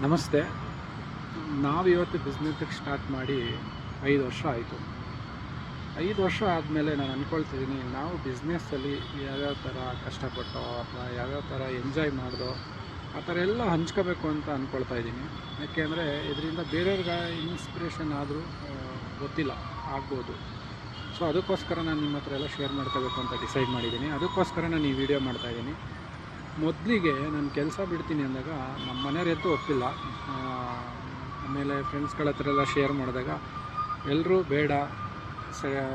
ನಮಸ್ತೆ. ನಾವಿವತ್ತು ಬಿಸ್ನೆಸ್ಸಿಗೆ ಸ್ಟಾರ್ಟ್ ಮಾಡಿ 5 ವರ್ಷ ಆಯಿತು. 5 ವರ್ಷ ಆದಮೇಲೆ ನಾನು ಅಂದ್ಕೊಳ್ತಿದ್ದೀನಿ, ನಾವು ಬಿಸ್ನೆಸ್ಸಲ್ಲಿ ಯಾವ್ಯಾವ ಥರ ಕಷ್ಟಪಟ್ಟೋ ಅಥವಾ ಯಾವ್ಯಾವ ಥರ ಎಂಜಾಯ್ ಮಾಡಿದೋ ಆ ಥರ ಎಲ್ಲ ಹಂಚ್ಕೋಬೇಕು ಅಂತ ಅಂದ್ಕೊಳ್ತಾ ಇದ್ದೀನಿ. ಯಾಕೆಂದರೆ ಇದರಿಂದ ಬೇರೆಯವ್ರಿಗೆ ಇನ್ಸ್ಪಿರೇಷನ್ ಆದರೂ ಗೊತ್ತಿಲ್ಲ, ಆಗ್ಬೋದು. ಸೊ ಅದಕ್ಕೋಸ್ಕರ ನಾನು ನಿಮ್ಮ ಹತ್ರ ಎಲ್ಲ ಶೇರ್ ಮಾಡ್ಕೋಬೇಕು ಅಂತ ಡಿಸೈಡ್ ಮಾಡಿದ್ದೀನಿ. ಅದಕ್ಕೋಸ್ಕರ ನಾನು ಈ ವಿಡಿಯೋ ಮಾಡ್ತಾಯಿದ್ದೀನಿ. ಮೊದಲಿಗೆ ನಾನು ಕೆಲಸ ಬಿಡ್ತೀನಿ ಅಂದಾಗ ನಮ್ಮ ಮನೆಯವರೆಂತೂ ಒಪ್ಪಿಲ್ಲ. ಆಮೇಲೆ ಫ್ರೆಂಡ್ಸ್ಗಳ ಹತ್ರ ಎಲ್ಲ ಶೇರ್ ಮಾಡಿದಾಗ ಎಲ್ಲರೂ ಬೇಡ,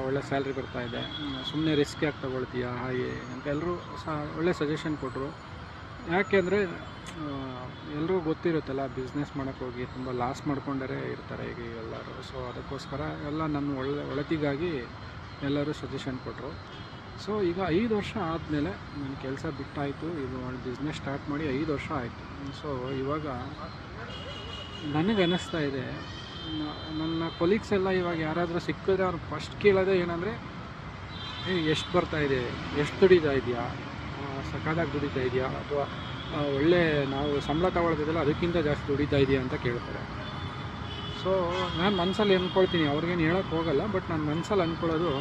ಒಳ್ಳೆ ಸ್ಯಾಲ್ರಿ ಬರ್ತಾಯಿದೆ, ಸುಮ್ಮನೆ ರಿಸ್ಕ್ ಯಾಕೆ ತೊಗೊಳ್ತೀಯಾ ಹಾಗೆ ಅಂತ ಎಲ್ಲರೂ ಒಳ್ಳೆ ಸಜೆಷನ್ ಕೊಟ್ಟರು. ಯಾಕೆಂದರೆ ಎಲ್ಲರೂ ಗೊತ್ತಿರುತ್ತಲ್ಲ, ಬಿಸ್ನೆಸ್ ಮಾಡೋಕ್ಕೋಗಿ ತುಂಬ ಲಾಸ್ ಮಾಡ್ಕೊಂಡೇ ಇರ್ತಾರೆ ಈಗ ಎಲ್ಲರೂ. ಸೊ ಅದಕ್ಕೋಸ್ಕರ ಎಲ್ಲ ನನ್ನ ಒಳಿತಿಗಾಗಿ ಎಲ್ಲರೂ ಸಜೆಷನ್ ಕೊಟ್ಟರು. ಸೊ ಈಗ 5 ವರ್ಷ ಆದಮೇಲೆ ನನ್ನ ಕೆಲಸ ಬಿಟ್ಟಾಯಿತು. ಇದು ಬಿಸ್ನೆಸ್ ಸ್ಟಾರ್ಟ್ ಮಾಡಿ 5 ವರ್ಷ ಆಯಿತು. ಸೊ ಇವಾಗ ನನಗೆ ಅನ್ನಿಸ್ತಾ ಇದೆ, ನನ್ನ ಕೊಲೀಗ್ಸ್ ಎಲ್ಲ ಇವಾಗ ಯಾರಾದರೂ ಸಿಕ್ಕಿದ್ರೆ ಅವ್ರು ಫಸ್ಟ್ ಕೇಳೋದೇ ಏನಂದರೆ, ಎಷ್ಟು ಬರ್ತಾಯಿದೆ, ಎಷ್ಟು ದುಡಿತಾ ಇದೆಯಾ, ಸಕಾಲಾಗಿ ದುಡಿತಾ ಇದೆಯಾ, ಅಥವಾ ಒಳ್ಳೆ ನಾವು ಸಂಬಳ ತಗೊಳ್ತಿದ್ದಲ್ಲ ಅದಕ್ಕಿಂತ ಜಾಸ್ತಿ ದುಡಿತಾ ಇದೆಯಾ ಅಂತ ಕೇಳ್ತಾರೆ. ಸೊ ನಾನು ಮನಸ್ಸಲ್ಲಿ ಅಂದ್ಕೊಳ್ತೀನಿ, ಅವ್ರಿಗೇನು ಹೇಳೋಕ್ಕೆ ಹೋಗಲ್ಲ, ಬಟ್ ನಾನು ಮನಸ್ಸಲ್ಲಿ ಅಂದ್ಕೊಳ್ಳೋದು,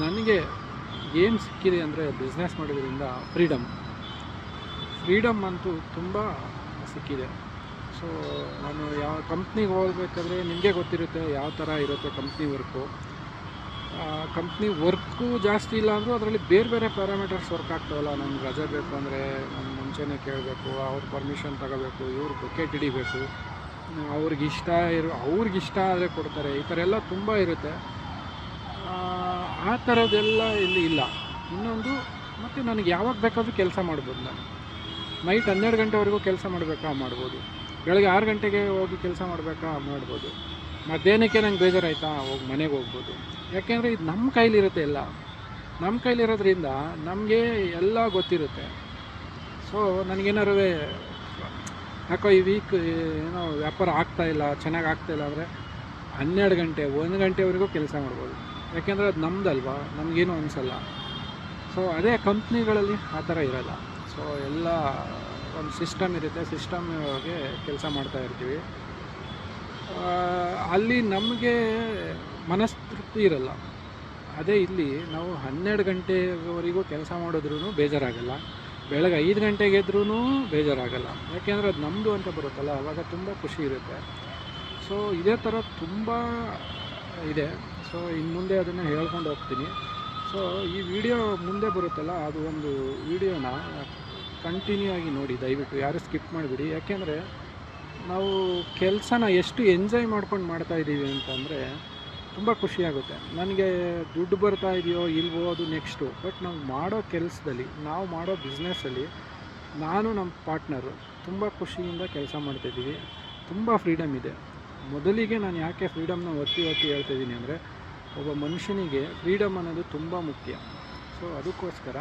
ನನಗೆ ಏನು ಸಿಕ್ಕಿದೆ ಅಂದರೆ ಬಿಸ್ನೆಸ್ ಮಾಡೋದ್ರಿಂದ ಫ್ರೀಡಮ್ ಅಂತೂ ತುಂಬ ಸಿಕ್ಕಿದೆ. ಸೊ ನಾನು ಯಾವ ಕಂಪ್ನಿಗೆ ಹೋಗ್ಬೇಕಾದ್ರೆ ನಿಮಗೆ ಗೊತ್ತಿರುತ್ತೆ ಯಾವ ಥರ ಇರುತ್ತೆ ಕಂಪ್ನಿ ವರ್ಕು. ಕಂಪ್ನಿ ವರ್ಕು ಜಾಸ್ತಿ ಇಲ್ಲ ಅಂದರೂ ಅದರಲ್ಲಿ ಬೇರೆ ಬೇರೆ ಪ್ಯಾರಾಮೀಟರ್ಸ್ ವರ್ಕ್ ಆಗ್ತಾವಲ್ಲ. ನನಗೆ ರಜೆ ಬೇಕು ಅಂದರೆ ನಾನು ಮುಂಚೆನೇ ಕೇಳಬೇಕು, ಅವ್ರ ಪರ್ಮಿಷನ್ ತಗೋಬೇಕು, ಇವ್ರು ಬಕೆಟ್ ಹಿಡಿಬೇಕು, ಅವ್ರಿಗಿಷ್ಟ ಆದರೆ ಕೊಡ್ತಾರೆ. ಈ ಥರ ಎಲ್ಲ ತುಂಬ ಇರುತ್ತೆ. ಆ ಥರದ್ದೆಲ್ಲ ಇಲ್ಲಿ ಇಲ್ಲ. ಇನ್ನೊಂದು, ಮತ್ತು ನನಗೆ ಯಾವಾಗ ಬೇಕಾದರೂ ಕೆಲಸ ಮಾಡ್ಬೋದು. ನಾನು ನೈಟ್ 12 ಗಂಟೆವರೆಗೂ ಕೆಲಸ ಮಾಡಬೇಕಾ ಮಾಡ್ಬೋದು, ಬೆಳಗ್ಗೆ 6 ಗಂಟೆಗೆ ಹೋಗಿ ಕೆಲಸ ಮಾಡಬೇಕಾ ಮಾಡ್ಬೋದು, ಮಧ್ಯಾಹ್ನಕ್ಕೆ ನಂಗೆ ಬೇಜಾರಾಯ್ತಾ ಮನೆಗೆ ಹೋಗ್ಬೋದು. ಯಾಕೆಂದರೆ ಇದು ನಮ್ಮ ಕೈಲಿರುತ್ತೆ, ಎಲ್ಲ ನಮ್ಮ ಕೈಲಿರೋದ್ರಿಂದ ನಮಗೆ ಎಲ್ಲ ಗೊತ್ತಿರುತ್ತೆ. ಸೊ ನನಗೇನಾರು ಯಾಕೋ ಈ ವೀಕ್ ಏನೋ ವ್ಯಾಪಾರ ಆಗ್ತಾಯಿಲ್ಲ, ಚೆನ್ನಾಗಿ ಆಗ್ತಾಯಿಲ್ಲ ಅಂದರೆ 12 ಗಂಟೆ 1 ಗಂಟೆವರೆಗೂ ಕೆಲಸ ಮಾಡ್ಬೋದು. ಯಾಕೆಂದರೆ ಅದು ನಮ್ಮದಲ್ವಾ, ನಮಗೇನು ಅನಿಸಲ್ಲ. ಸೊ ಅದೇ ಕಂಪ್ನಿಗಳಲ್ಲಿ ಆ ಥರ ಇರೋಲ್ಲ. ಸೊ ಎಲ್ಲ ಒಂದು ಸಿಸ್ಟಮ್ ಇರುತ್ತೆ, ಸಿಸ್ಟಮ್ಗೆ ಕೆಲಸ ಮಾಡ್ತಾಯಿರ್ತೀವಿ. ಅಲ್ಲಿ ನಮಗೆ ಮನಸ್ತೃಪ್ತಿ ಇರಲ್ಲ. ಅದೇ ಇಲ್ಲಿ ನಾವು 12 ಗಂಟೆವರೆಗೂ ಕೆಲಸ ಮಾಡಿದ್ರೂ ಬೇಜಾರಾಗಲ್ಲ, ಬೆಳಗ್ಗೆ 5 ಗಂಟೆಗೆ ಎದ್ರೂ ಬೇಜಾರಾಗಲ್ಲ. ಯಾಕೆಂದರೆ ಅದು ನಮ್ಮದು ಅಂತ ಬರುತ್ತಲ್ಲ, ಆವಾಗ ತುಂಬ ಖುಷಿ ಇರುತ್ತೆ. ಸೊ ಇದೇ ಥರ ತುಂಬ ಇದೆ. ಸೊ ಇನ್ನು ಮುಂದೆ ಅದನ್ನು ಹೇಳ್ಕೊಂಡು ಹೋಗ್ತೀನಿ. ಸೊ ಈ ವಿಡಿಯೋ ಮುಂದೆ ಬರುತ್ತಲ್ಲ, ಅದು ಒಂದು ವಿಡಿಯೋನ ಕಂಟಿನ್ಯೂ ಆಗಿ ನೋಡಿ ದಯವಿಟ್ಟು, ಯಾರು ಸ್ಕಿಪ್ ಮಾಡಿಬಿಡಿ. ಯಾಕೆಂದರೆ ನಾವು ಕೆಲಸನ ಎಷ್ಟು ಎಂಜಾಯ್ ಮಾಡ್ಕೊಂಡು ಮಾಡ್ತಾಯಿದ್ದೀವಿ ಅಂತಂದರೆ ತುಂಬ ಖುಷಿಯಾಗುತ್ತೆ. ನನಗೆ ದುಡ್ಡು ಬರ್ತಾ ಇದೆಯೋ ಇಲ್ವೋ ಅದು ನೆಕ್ಸ್ಟು, ಬಟ್ ನಾವು ಮಾಡೋ ಕೆಲಸದಲ್ಲಿ, ನಾವು ಮಾಡೋ ಬಿಸ್ನೆಸ್ಸಲ್ಲಿ ನಾನು ನಮ್ಮ ಪಾರ್ಟ್ನರು ತುಂಬ ಖುಷಿಯಿಂದ ಕೆಲಸ ಮಾಡ್ತಾಯಿದ್ದೀವಿ. ತುಂಬ ಫ್ರೀಡಮ್ ಇದೆ. ಮೊದಲಿಗೆ ನಾನು ಯಾಕೆ ಫ್ರೀಡಮ್ನ ಒತ್ತಿ ಹೇಳ್ತಾಯಿದ್ದೀನಿ ಅಂದರೆ, ಒಬ್ಬ ಮನುಷ್ಯನಿಗೆ ಫ್ರೀಡಮ್ ಅನ್ನೋದು ತುಂಬ ಮುಖ್ಯ. ಸೊ ಅದಕ್ಕೋಸ್ಕರ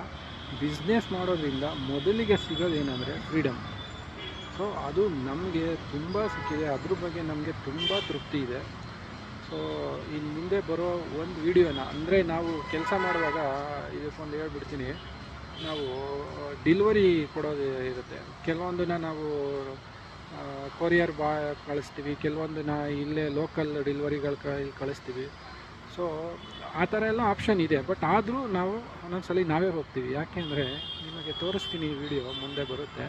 ಬಿಸ್ನೆಸ್ ಮಾಡೋದ್ರಿಂದ ಮೊದಲಿಗೆ ಸಿಗೋದೇನೆಂದರೆ ಫ್ರೀಡಮ್. ಸೊ ಅದು ನಮಗೆ ತುಂಬ ಸಿಕ್ಕಿದೆ, ಅದ್ರ ಬಗ್ಗೆ ನಮಗೆ ತುಂಬ ತೃಪ್ತಿ ಇದೆ. ಸೊ ಇನ್ನು ಮುಂದೆ ಬರೋ ಒಂದು ವಿಡಿಯೋನ, ಅಂದರೆ ನಾವು ಕೆಲಸ ಮಾಡುವಾಗ ಇದಕ್ಕೊಂದು ಹೇಳ್ಬಿಡ್ತೀನಿ, ನಾವು ಡೆಲಿವರಿ ಕೊಡೋದು ಇರುತ್ತೆ. ಕೆಲವೊಂದನ್ನು ನಾವು ಕೊರಿಯರ್ ಕಳಿಸ್ತೀವಿ, ಕೆಲವೊಂದನ್ನು ಇಲ್ಲೇ ಲೋಕಲ್ ಡೆಲಿವರಿಗಳು ಕಳಿಸ್ತೀವಿ. ಸೊ ಆ ಥರ ಎಲ್ಲ ಆಪ್ಷನ್ ಇದೆ. ಬಟ್ ಆದರೂ ನಾವು ಒಂದೊಂದ್ಸಲ ನಾವೇ ಹೋಗ್ತೀವಿ. ಯಾಕೆಂದರೆ ನಿಮಗೆ ತೋರಿಸ್ತೀನಿ, ಈ ವಿಡಿಯೋ ಮುಂದೆ ಬರುತ್ತೆ.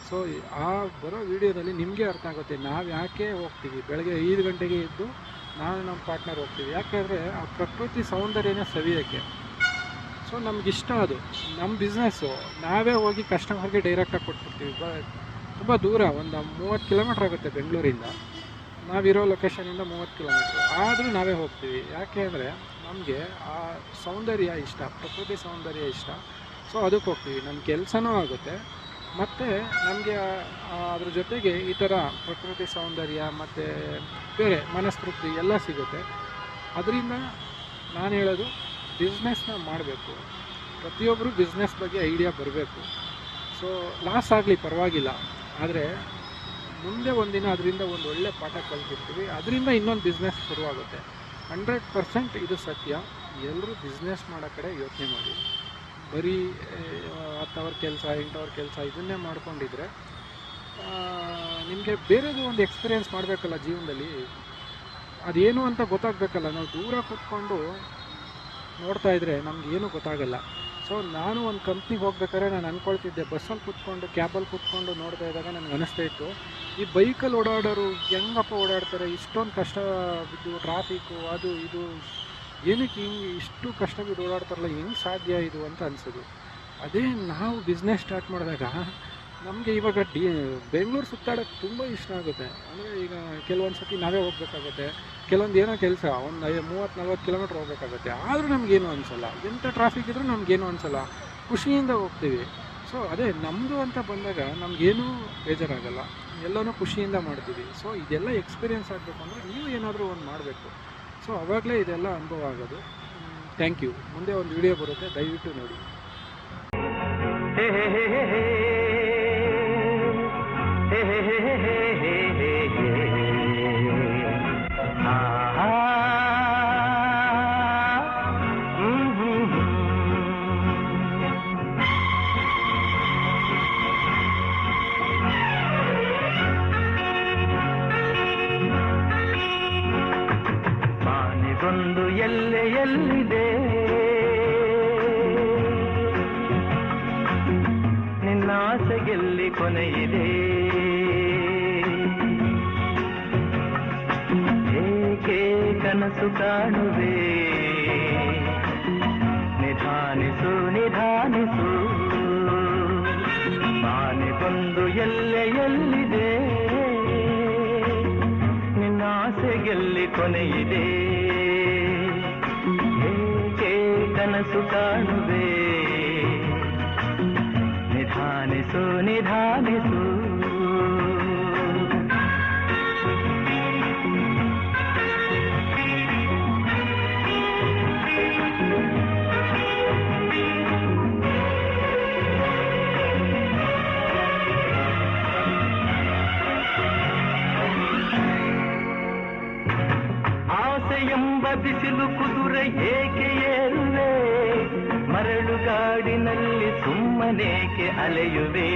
ಸೊ ಆ ಬರೋ ವಿಡಿಯೋದಲ್ಲಿ ನಿಮಗೆ ಅರ್ಥ ಆಗುತ್ತೆ ನಾವು ಯಾಕೆ ಹೋಗ್ತೀವಿ. ಬೆಳಗ್ಗೆ 5 ಗಂಟೆಗೆ ಎದ್ದು ನಾನು ನಮ್ಮ ಪಾರ್ಟ್ನರ್ ಹೋಗ್ತೀವಿ. ಯಾಕೆಂದರೆ ಆ ಪ್ರಕೃತಿ ಸೌಂದರ್ಯನೇ ಸವಿಯೋಕ್ಕೆ. ಸೊ ನಮಗಿಷ್ಟ, ಅದು ನಮ್ಮ ಬಿಸ್ನೆಸ್ಸು. ನಾವೇ ಹೋಗಿ ಕಸ್ಟಮರ್ಗೆ ಡೈರೆಕ್ಟಾಗಿ ಕೊಟ್ಬಿಡ್ತೀವಿ. ತುಂಬ ದೂರ, ಒಂದು 30 ಕಿಲೋಮೀಟ್ರ್ ಆಗುತ್ತೆ ಬೆಂಗಳೂರಿಂದ. ನಾವಿರೋ ಲೊಕೇಶನಿಂದ 30 ಕಿಲೋಮೀಟ್ರ್, ಆದರೂ ನಾವೇ ಹೋಗ್ತೀವಿ. ಯಾಕೆ ಅಂದರೆ ನಮಗೆ ಆ ಸೌಂದರ್ಯ ಇಷ್ಟ, ಪ್ರಕೃತಿ ಸೌಂದರ್ಯ ಇಷ್ಟ. ಸೊ ಅದಕ್ಕೆ ಹೋಗ್ತೀವಿ. ನಮ್ಮ ಕೆಲಸನೂ ಆಗುತ್ತೆ, ಮತ್ತು ನಮಗೆ ಅದ್ರ ಜೊತೆಗೆ ಈ ಥರ ಪ್ರಕೃತಿ ಸೌಂದರ್ಯ ಮತ್ತು ಬೇರೆ ಮನಸ್ತೃಪ್ತಿ ಎಲ್ಲ ಸಿಗುತ್ತೆ. ಅದರಿಂದ ನಾನು ಹೇಳೋದು, ಬಿಸ್ನೆಸ್ನ ಮಾಡಬೇಕು. ಪ್ರತಿಯೊಬ್ಬರು ಬಿಸ್ನೆಸ್ ಬಗ್ಗೆ ಐಡಿಯಾ ಬರಬೇಕು. ಸೊ ಲಾಸ್ ಆಗಲಿ ಪರವಾಗಿಲ್ಲ, ಆದರೆ ಮುಂದೆ ಒಂದಿನ ಅದರಿಂದ ಒಂದು ಒಳ್ಳೆ ಪಾಠ ಕಲ್ತಿರ್ತೀವಿ. ಅದರಿಂದ ಇನ್ನೊಂದು ಬಿಸ್ನೆಸ್ ಶುರುವಾಗುತ್ತೆ. 100% ಇದು ಸತ್ಯ. ಎಲ್ಲರೂ ಬಿಸ್ನೆಸ್ ಮಾಡೋ ಕಡೆ ಯೋಚನೆ ಮಾಡಿ. ಬರೀ 10 ಅವರ್ ಕೆಲಸ 8 ಅವರ್ ಕೆಲಸ ಇದನ್ನೇ ಮಾಡ್ಕೊಂಡಿದ್ರೆ ನಿಮಗೆ ಬೇರೆದು ಒಂದು ಎಕ್ಸ್ಪೀರಿಯೆನ್ಸ್ ಮಾಡಬೇಕಲ್ಲ ಜೀವನದಲ್ಲಿ, ಅದೇನು ಅಂತ ಗೊತ್ತಾಗಬೇಕಲ್ಲ. ನಾವು ದೂರ ಕೂತ್ಕೊಂಡು ನೋಡ್ತಾ ಇದ್ದರೆ ನಮಗೇನು ಗೊತ್ತಾಗಲ್ಲ. ಸೊ ನಾನು ಒಂದು ಕಂಪ್ನಿಗೆ ಹೋಗ್ಬೇಕಾದ್ರೆ ನಾನು ಅಂದ್ಕೊಳ್ತಿದ್ದೆ, ಬಸ್ಸಲ್ಲಿ ಕೂತ್ಕೊಂಡು ಕ್ಯಾಬಲ್ಲಿ ಕೂತ್ಕೊಂಡು ನೋಡ್ತಾ ಇದ್ದಾಗ ನನಗೆ ಅನಿಸ್ತಾ ಇತ್ತು, ಈ ಬೈಕಲ್ಲಿ ಓಡಾಡೋರು ಹೆಂಗಪ್ಪ ಓಡಾಡ್ತಾರೆ, ಇಷ್ಟೊಂದು ಕಷ್ಟ ಬಿದ್ದು ಟ್ರಾಫಿಕ್ಕು ಅದು ಇದು, ಏನಕ್ಕೆ ಹಿಂಗೆ ಇಷ್ಟು ಕಷ್ಟ ಬಿದ್ದು ಓಡಾಡ್ತಾರಲ್ಲ, ಹೆಂಗೆ ಸಾಧ್ಯ ಇದು ಅಂತ ಅನಿಸೋದು. ಅದೇ ನಾವು ಬಿಸ್ನೆಸ್ ಸ್ಟಾರ್ಟ್ ಮಾಡಿದಾಗ ನಮಗೆ ಇವಾಗ ಬೆಂಗಳೂರು ಸುತ್ತಾಡೋಕ್ಕೆ ತುಂಬ ಇಷ್ಟ ಆಗುತ್ತೆ. ಅಂದರೆ ಈಗ ಕೆಲವೊಂದು ಸತಿ ನಾವೇ ಹೋಗ್ಬೇಕಾಗುತ್ತೆ, ಕೆಲವೊಂದು ಏನೋ ಕೆಲಸ ಒಂದು 30-40 ಕಿಲೋಮೀಟ್ರ್ ಹೋಗ್ಬೇಕಾಗುತ್ತೆ, ಆದರೂ ನಮಗೇನು ಅನಿಸಲ್ಲ. ಎಂಥ ಟ್ರಾಫಿಕ್ ಇದ್ರೂ ನಮಗೇನು ಅನಿಸಲ್ಲ, ಖುಷಿಯಿಂದ ಹೋಗ್ತೀವಿ. ಸೊ ಅದೇ ನಮ್ಮದು ಅಂತ ಬಂದಾಗ ನಮಗೇನೂ ಬೇಜಾರಾಗಲ್ಲ, ಎಲ್ಲನೂ ಖುಷಿಯಿಂದ ಮಾಡ್ತೀವಿ. ಸೊ ಇದೆಲ್ಲ ಎಕ್ಸ್ಪೀರಿಯೆನ್ಸ್ ಆಗಬೇಕು ಅಂದರೆ ನೀವು ಏನಾದರೂ ಒಂದು ಮಾಡಬೇಕು. ಸೊ ಆವಾಗಲೇ ಇದೆಲ್ಲ ಅನುಭವ ಆಗೋದು. Thank you. ಮುಂದೆ ಒಂದು ವಿಡಿಯೋ ಬರುತ್ತೆ, ದಯವಿಟ್ಟು ನೋಡಿ. ಮಾನಿಗೊಂದು ಎಲ್ಲೆಯಲ್ಲಿದೆ ನಿನ್ನಾಸೆಗೆಲ್ಲಿ ಕೊನೆಯಿದೆ, ಏಕೆ ಕನಸು ಕಾಣುವೆ, ನಿಧಾನಿಸು ನಿಧಾನಿಸು. ಮಾನಿಗೊಂದು ಎಲ್ಲೆಯಲ್ಲಿದೆ ನಿನ್ನಾಸೆಗೆಲ್ಲಿ ಕೊನೆಯಿದೆ, ಏಕೆ ಕನಸು ಕಾಣುವೆ, ನಿಧಾನಿಸು ನಿಧಾನಿಸು. ಆಸೆಯೆಂಬ ಬಿಸಿಲು ಕುದುರೆ ಏಕೆ ಏರುವೆ, ಮರಳುಗಾಡಿನಲ್ಲಿ ಸುಮ್ಮನೇಕೆ ಅಲೆಯುವೆ.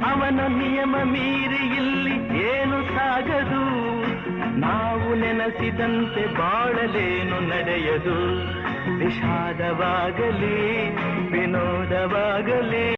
ಅವನ ನಿಯಮ ಮೀರಿ ಇಲ್ಲಿ ಏನು ಸಾಗದು, ನಾವು ನೆನೆಸಿದಂತೆ ಬಾಳಲೇನು ನಡೆಯದು. ವಿಷಾದವಾಗಲಿ ವಿನೋದವಾಗಲಿ